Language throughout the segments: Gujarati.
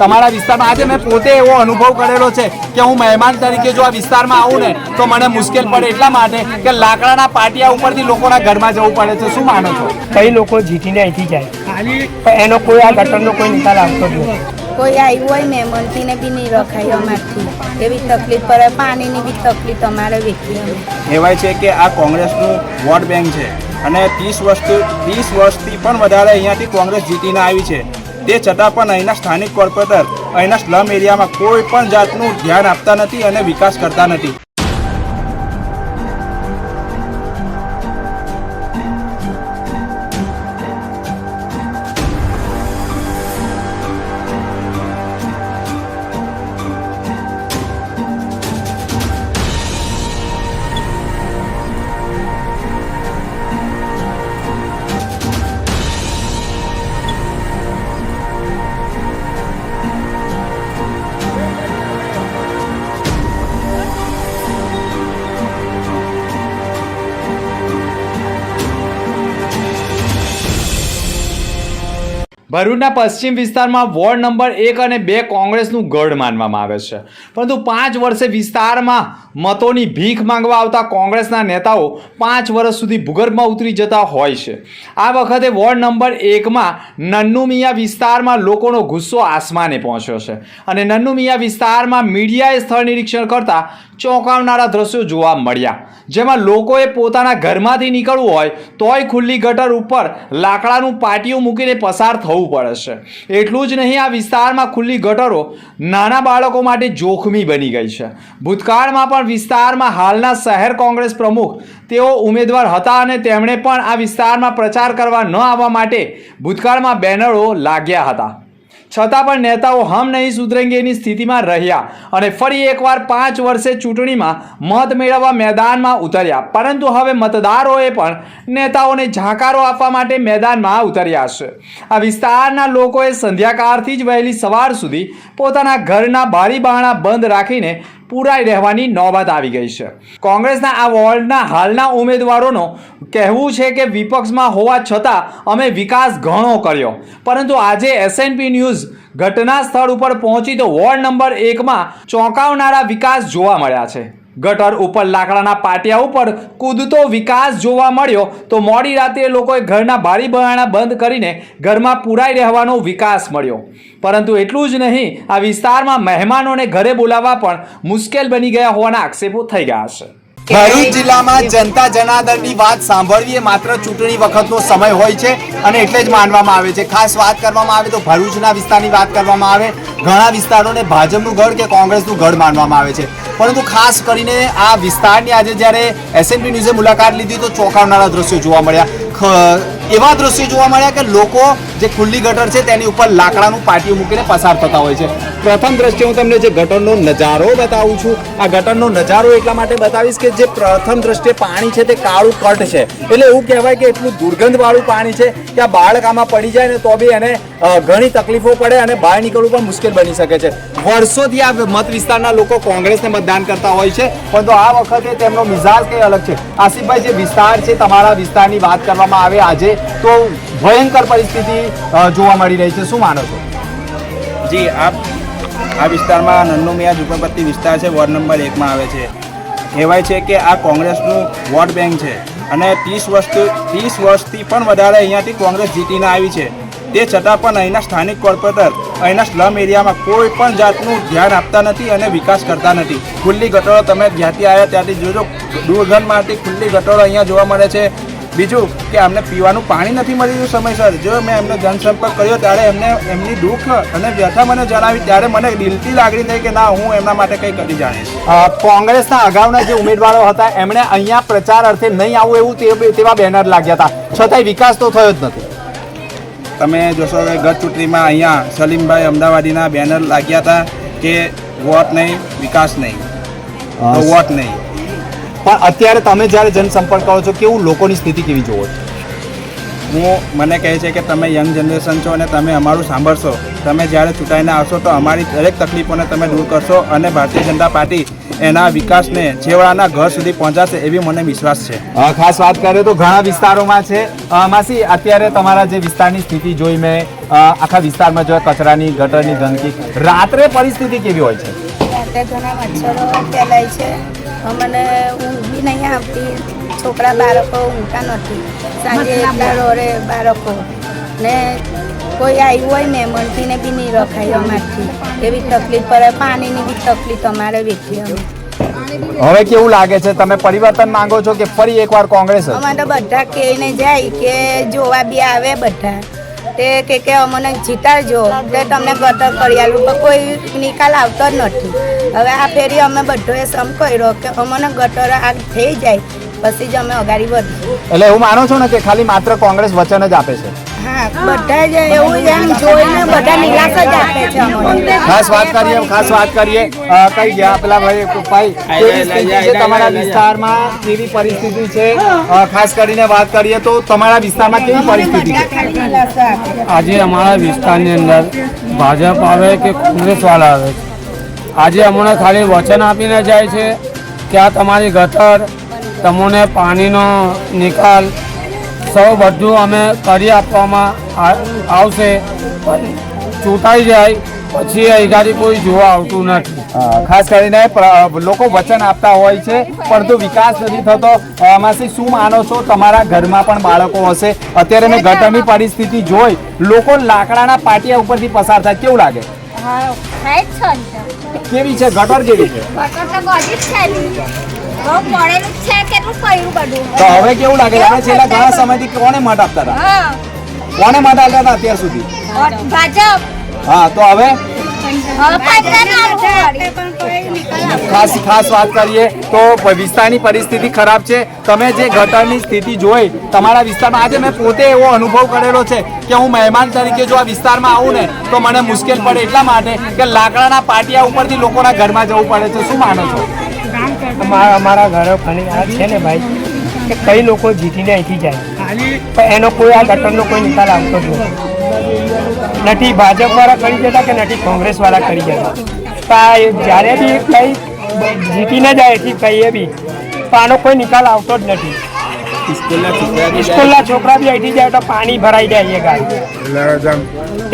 તમારા વિસ્તારમાં આજે મેં પોતે એવો અનુભવ કરેલો છે કે હું મહેમાન તરીકે જો આ વિસ્તારમાં આવું ને તો મને મુશ્કેલ પડે, એટલા માટે કે લાકડાના પાટિયા ઉપરથી લોકોના ઘરમાં જવું પડે છે. શું માનો છો? કઈ લોકો જીતીને અહીંથી જાય પણ એનો કોઈ આ ગટરનો કોઈ નિકાલ આવતો જ નથી. કોઈ આવ્યું હોય મહેમાનથીને બી નહીં રખાય અમારથી, એવી તકલીફ પડે. પાણીની બી તકલીફ અમારે વેઠી. કહેવાય છે કે આ કોંગ્રેસનું વોટ બેંક છે અને 30 વર્ષથી પણ વધારે અહીંયાથી કોંગ્રેસ જીતીને આવી છે. તે છતાં પણ અહીંના સ્થાનિક કોર્પોરેટર અહીંના સ્લમ એરિયામાં કોઈ પણ જાતનું ધ્યાન આપતા નથી અને વિકાસ કરતા નથી. ભરૂચના પશ્ચિમ વિસ્તારમાં વોર્ડ નંબર 1 અને 2 કોંગ્રેસનું ગઢ માનવામાં આવે છે, પરંતુ 5 વર્ષે વિસ્તારમાં મતોની ભીખ માંગવા આવતા કોંગ્રેસના નેતાઓ 5 વર્ષ સુધી ભૂગર્ભમાં ઉતરી જતા હોય છે. આ વખતે વોર્ડ નંબર 1માં નન્નુ મિયા વિસ્તારમાં લોકોનો ગુસ્સો આસમાને પહોંચ્યો છે અને નન્નુ મિયા વિસ્તારમાં મીડિયાએ સ્થળ નિરીક્ષણ કરતા ચોંકાવનારા દ્રશ્યો જોવા મળ્યા, જેમાં લોકોએ પોતાના ઘરમાંથી નીકળવું હોય તોય ખુલ્લી ગટર ઉપર લાકડાનું પાટિયું મૂકીને પસાર થવું પડે છે. એટલું જ નહીં, આ વિસ્તારમાં ખુલ્લી ગટરો નાના બાળકો માટે જોખમી બની ગઈ છે. ભૂતકાળમાં પણ વિસ્તારમાં હાલના શહેર કોંગ્રેસ પ્રમુખ તેઓ ઉમેદવાર હતા અને તેમણે પણ આ વિસ્તારમાં પ્રચાર કરવા ન આવવા માટે ભૂતકાળમાં બેનરો લાગ્યા હતા, છતાં પણ નેતાઓ હમ નહીં સુધરેંગેની સ્થિતિમાં રહ્યા અને ફરી એકવાર 5 વર્ષે ચૂંટણીમાં મત મેળવવા મેદાનમાં ઉતર્યા. પરંતુ હવે મતદારોએ પણ નેતાઓને ઝાંકારો આપવા માટે મેદાનમાં ઉતર્યા છે. આ વિસ્તારના લોકોએ સંધ્યાકાળથી જ વહેલી સવાર સુધી પોતાના ઘરના બારી બારણા બંધ રાખીને પૂરાઈ રહેવાની નોબત આવી ગઈ છે. કોંગ્રેસના આ વોર્ડના હાલના ઉમેદવારોનો કહેવું છે કે વિપક્ષમાં હોવા છતાં અમે વિકાસ ઘણો કર્યો, પરંતુ આજે SNP ન્યૂઝ ઘટના સ્થળ ઉપર પહોંચી તો વોર્ડ નંબર 1માં ચોંકાવનારા વિકાસ જોવા મળ્યા છે. ગટર ઉપર લાકડાના પાટિયા ઉપર કૂદતો વિકાસ જોવા મળ્યો તો મોડી રાત્રે લોકોએ ઘરના બારી બારણા બંધ કરીને ઘરમાં પૂરાઈ રહેવાનો વિકાસ મળ્યો. પરંતુ એટલું જ નહીં, આ વિસ્તારમાં મહેમાનોને ઘરે બોલાવવા પણ મુશ્કેલ બની ગયા હોવાના આક્ષેપો થઈ ગયા છે. ભરૂચ જિલ્લામાં જનતા જનાર્દનની વાત સાંભળવી એ માત્ર ચૂંટણી વખતનો સમય હોય છે અને એટલે જ માનવામાં આવે છે. ખાસ વાત કરવામાં આવે તો ભરૂચના વિસ્તારની વાત કરવામાં આવે, ઘણા વિસ્તારોને ભાજપનું ગઢ કે કોંગ્રેસનું ગઢ માનવામાં આવે છે, પરંતુ ખાસ કરીને આ વિસ્તારની આજે જ્યારે SNP ન્યૂઝે મુલાકાત લીધી તો ચોંકાવનારા દ્રશ્યો જોવા મળ્યા. એવા દ્રશ્યો જોવા મળ્યા કે લોકો જે ખુલ્લી ગટર છે તેની ઉપર લાકડાનું પાટિયું મૂકીને પસાર થતા હોય છે. પ્રથમ દ્રશ્ય હું તમને જે ગટરનો નજારો બતાવું છું. આ ગટરનો નજારો એટલા માટે બતાવીશ કે જે પ્રથમ દ્રષ્ટિએ પાણી છે તે કાળું કટ છે, એટલે એવું કહેવાય કે એટલું દુર્ગંધવાળું પાણી છે કે આ બાળક આમાં પડી જાય ને તો બી એને ઘણી તકલીફો પડે અને બહાર નીકળવું પણ મુશ્કેલ બની શકે છે. વર્ષોથી આ મત વિસ્તારના લોકો કોંગ્રેસને મતદાન કરતા હોય છે, પરંતુ આ વખતે તેમનો મિજાજ કંઈ અલગ છે. આસિફભાઈ, જે વિસ્તાર છે તમારા વિસ્તારની વાત કરવામાં આવે આજે તો ભયંકર પરિસ્થિતિ જોવા મળી રહી છે, શું માનો છો? જી, આ વિસ્તારમાં નન્નુ મિયા ઝુંપડપટ્ટી વિસ્તાર છે, વોર્ડ નંબર 1માં આવે છે. કહેવાય છે કે આ કોંગ્રેસનું વોટ બેંક છે અને 30 વર્ષથી પણ વધારે અહીંયાથી કોંગ્રેસ જીતીને આવી છે. તે છતાં પણ અહીંના સ્થાનિક કોર્પોરેટર અહીંના સ્લમ એરિયામાં કોઈ પણ જાતનું ધ્યાન આપતા નથી અને વિકાસ કરતા નથી. ખુલ્લી ગટરો તમે જ્યાંથી આવ્યા ત્યાંથી જોજો, દુર્ગંધમાંથી ખુલ્લી ગટરો અહીંયા જોવા મળે છે. બીજું કે અમને પીવાનું પાણી નથી મળી રહ્યું સમયસર. જો મેં એમને જનસંપર્ક કર્યો ત્યારે એમની દુઃખ અને વ્યથા મને જણાવી ત્યારે મને દિલથી લાગણી થઈ કે ના, હું એમના માટે કંઈ કરી જાણીશ. કોંગ્રેસના અગાઉના જે ઉમેદવારો હતા એમણે અહીંયા પ્રચાર અર્થે નહીં આવું એવું તેવા બેનર લાગ્યા હતા, છતાંય વિકાસ તો થયો જ નથી. તમે જોશો કે ગત ચૂંટણીમાં અહીંયા સલીમભાઈ અમદાવાદીના બેનર લાગ્યા હતા કે વોટ નહીં, વિકાસ નહીં, તો વોટ નહીં. પણ અત્યારે તમે જ્યારે જનસંપર્ક કરો છો, કેવું લોકોની સ્થિતિ કેવી જોવો છો? મને કહે છે કે તમે યંગ જનરેશન છો અને તમે અમારું સાંભળશો, તમે જ્યારે ચૂંટાઈને આવશો તો અમારી દરેક તકલીફોને તમે દૂર કરશો અને ભારતીય જનતા પાર્ટી એના વિકાસને છેવાડાના ઘર સુધી પહોંચાડશે એવી મને વિશ્વાસ છે. ખાસ વાત કરીએ તો ઘણા વિસ્તારોમાં છે. માસી, અત્યારે તમારા જે વિસ્તારની સ્થિતિ જોઈ મેં આખા વિસ્તારમાં જો કચરાની ગટરની ગંદકી, રાત્રે પરિસ્થિતિ કેવી હોય છે? રાતે ઘણા મચ્છરો ફેલાય છે, અમને ઊંઘ બી નહીં આવતી, છોકરા બાળકો ઊંઘતા નથી, સાંજે એટલા રોડે બાળકો ને કોઈ આવ્યું હોય મહેમાનથીને બી નહીં રખાય અમારથી, એવી તકલીફ પડે, પાણીની બી તકલીફ અમારે વેઠી અમે. હવે કેવું લાગે છે, તમે પરિવર્તન માંગો છો કે ફરી એકવાર કોંગ્રેસ જ? અમારે તો બધા કહીને જાય કે જોવા બી આવે બધા, તે કે અમને જીતાડજો તે તમને ગટર કરી આલું, પણ કોઈ નિકાલ આવતો જ નથી. હવે આ ફેરી અમે બધોએ સમ કર્યો કે અમને ગટર આ થઈ જાય પછી જ અમે અગાડી વધીએ. એટલે એવું માનો છો ને કે ખાલી માત્ર કોંગ્રેસ વચન જ આપે છે? હા, બધા જ એવું જ એમ જોઈને બધા નિરાશ જ આપે છે અમને. ખાસ વાત કરીએ કઈ ગયા પેલા ભાઈ કેવી સ્થિતિ છે તમારા વિસ્તારમાં, કેવી પરિસ્થિતિ છે? ખાસ કરીને વાત કરીએ તો તમારા વિસ્તારમાં કેવી પરિસ્થિતિ છે? આજે અમારા વિસ્તારની અંદર ભાજપ આવે કે કોંગ્રેસ વાળા આવે છે, આજે અમને ખાલી વચન આપીને જાય છે કે આ તમારી ગટર, તમને પાણીનો નિકાલ સૌ બધું અમે કરી આપવામાં આવશે, પણ ચૂંટાઈ જાય પછી અહીં કોઈ જોવા આવતું નથી. ખાસ કરીને લોકો વચન આપતા હોય છે પરંતુ વિકાસ નથી થતો. આમાંથી શું માનો છો? તમારા ઘરમાં પણ બાળકો હશે, અત્યારે મેં ગટરની પરિસ્થિતિ જોઈ, લોકો લાકડાના પાટિયા ઉપરથી પસાર થાય, કેવું લાગે? કેવી છે ગટર? કેવી છે? તો હવે કેવું લાગે? આપણે છેલ્લા ઘણા સમયથી કોને મત આપતા હતા? કોને મત આપતા હતા અત્યાર સુધી? હા, તો હવે ખાસ વાત કરીએ તો વિસ્તારની પરિસ્થિતિ ખરાબ છે. તમે જે ગટરની સ્થિતિ જોઈ તમારા વિસ્તારમાં, આજે મેં પોતે એવો અનુભવ કરેલો છે કે હું મહેમાન તરીકે જો આ વિસ્તારમાં આવું ને તો મને મુશ્કેલ પડે, એટલા માટે કે લાકડાના પાટિયા ઉપરથી લોકોના ઘરમાં જવું પડે છે. શું માનો છો? અમારા ઘરે ઘણી આ છે ને ભાઈ કે કઈ લોકો જીતીને અહીંથી જાય, પણ એનો કોઈ આ ગટરનો કોઈ નિકાલ આવતો જ નથી. ભાજપ વાળા કરી જતા કે નથી કોંગ્રેસ વાળા કરી જતા, પણ જ્યારે બી કઈ જીતીને જાય એથી કહીએ બી પણ આનો કોઈ નિકાલ આવતો જ નથી. સ્કૂલના છોકરા બી અહીંથી જાય તો પાણી ભરાઈ જાય એ ગાડી,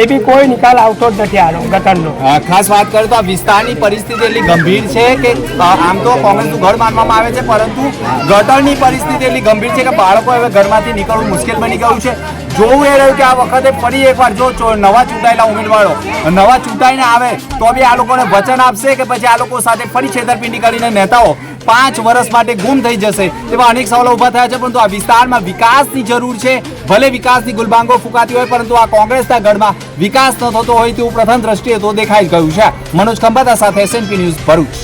એ બી કોઈ નિકાલ આવતો જ નથી આનો ગટરનો. ખાસ વાત કરીએ તો આ વિસ્તારની પરિસ્થિતિ એટલી ગંભીર છે કે આમ તો કોંગ્રેસનું ઘર માનવામાં આવે છે પરંતુ ગટરની પરિસ્થિતિ એટલી ગંભીર છે કે બાળકો હવે ઘરમાંથી નીકળવું મુશ્કેલ બની ગયું છે. જોવું એ રહ્યું કે આ વખતે ફરી એકવાર જો નવા ચૂંટાયેલા ઉમેદવારો નવા ચૂંટાઈને આવે તો બી આ લોકોને વચન આપશે કે પછી આ લોકો સાથે ફરી છેતરપિંડી કરીને નેતાઓ 5 વર્ષ માટે ગુમ થઈ જશે, તેવા અનેક સવાલો ઊભા થયા છે. પરંતુ આ વિસ્તારમાં વિકાસની જરૂર છે. ભલે વિકાસની ગુલબાંગો ફૂંકાતી હોય પરંતુ આ કોંગ્રેસના ગઢમાં વિકાસ ન થતો હોય તેવું પ્રથમ દ્રષ્ટિએ તો દેખાઈ ગયું છે. મનોજ ખંભાતા સાથે SNP ન્યૂઝ ભરૂચ.